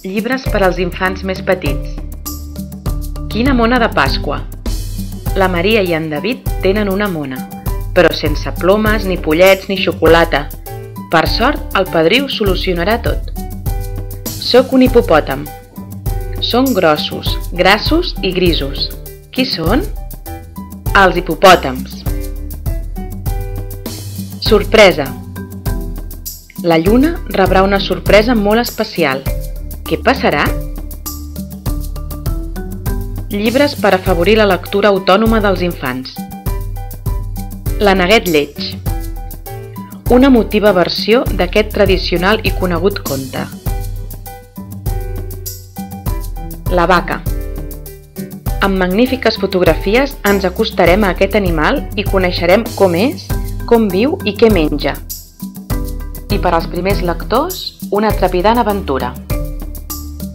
Llibres per als infants més petits. Quina mona de Pasqua! La Maria i en David tenen una mona, però sense plomes, ni pollets, ni xocolata. Per sort, el padrí ho solucionarà tot. Soc un hipopòtam. Són grossos, grassos i grisos. Qui són? Els hipopòtams. Sorpresa. La lluna rebrà una sorpresa molt especial. Què passarà? Llibres per afavorir la lectura autònoma dels infants. L'Aneguet lleig. Una emotiva versió d'aquest tradicional i conegut conte. La vaca. Amb magnífiques fotografies ens acostarem a aquest animal i coneixerem com és, com viu i què menja. I per als primers lectors, una trepidant aventura.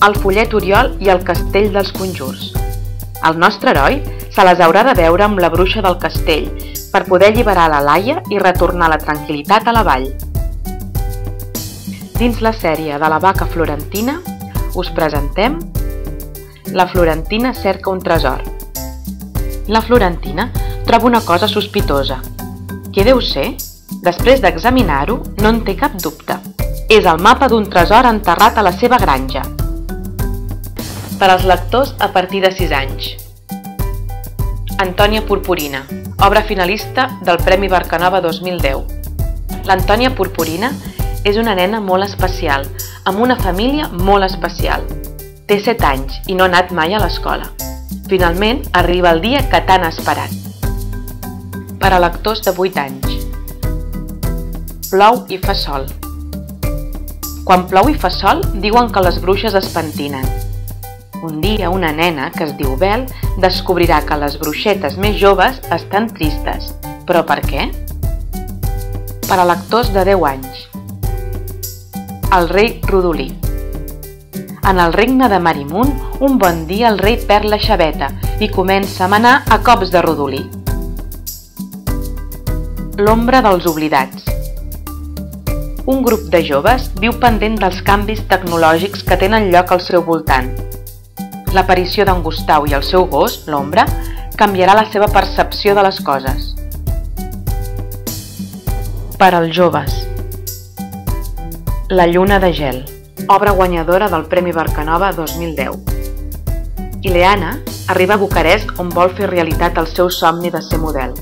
El follet Oriol i el castell dels conjurs. El nostre heroi se les haurà de veure amb la bruixa del castell per poder alliberar la Laia i retornar la tranquil·litat a la vall. Dins la sèrie de la vaca florentina us presentem La Florentina cerca un tresor. La Florentina troba una cosa sospitosa. Què deu ser? Després d'examinar-ho, no en té cap dubte. És el mapa d'un tresor enterrat a la seva granja. Per als lectors a partir de 6 anys. Antònia Purpurina, obra finalista del Premi Barcanova 2010. L'Antònia Purpurina és una nena molt especial, amb una família molt especial. Té 7 anys i no ha anat mai a l'escola. Finalment arriba el dia que tant ha esperat. Per a lectors de 8 anys. Plou i fa sol. Quan plou i fa sol, diuen que les bruixes es pentinen. Un dia una nena, que es diu Bel, descobrirà que les bruixetes més joves estan tristes. Però per què? Per a lectors de 10 anys. El rei Rodolí. En el regne de Marimunt, un bon dia el rei perd la xaveta i comença a manar a cops de rodolí. L'ombra dels oblidats. Un grup de joves viu pendent dels canvis tecnològics que tenen lloc al seu voltant. L'aparició d'en Gustau i el seu gos, l'Ombra, canviarà la seva percepció de les coses. Per als joves. La lluna de gel, obra guanyadora del Premi Barcanova 2010. Ileana arriba a Bucarest on vol fer realitat el seu somni de ser model.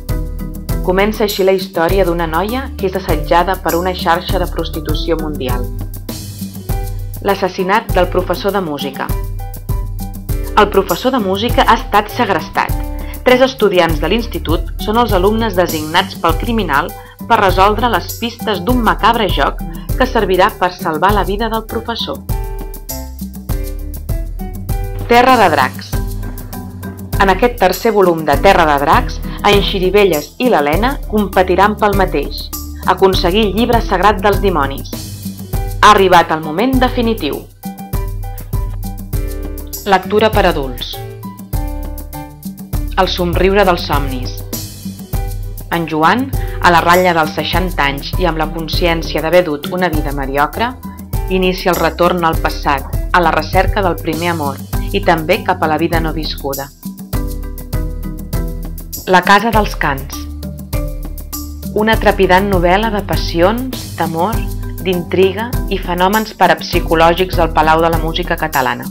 Comença així la història d'una noia que és assetjada per una xarxa de prostitució mundial. L'assassinat del professor de música. El professor de música ha estat segrestat. 3 estudiants de l'institut són els alumnes designats pel criminal per resoldre les pistes d'un macabre joc que servirà per salvar la vida del professor. Terra de dracs. En aquest tercer volum de Terra de dracs, en Xirivelles i l'Helena competiran pel mateix, aconseguir el llibre sagrat dels dimonis. Ha arribat el moment definitiu. Lectura per adults. El somriure dels somnis. En Joan, a la ratlla dels 60 anys i amb la consciència d'haver dut una vida mediocre, inicia el retorn al passat, a la recerca del primer amor i també cap a la vida no viscuda. La casa dels cants. Una trepidant novel·la de passions, d'amor, d'intriga i fenòmens parapsicològics al Palau de la Música Catalana.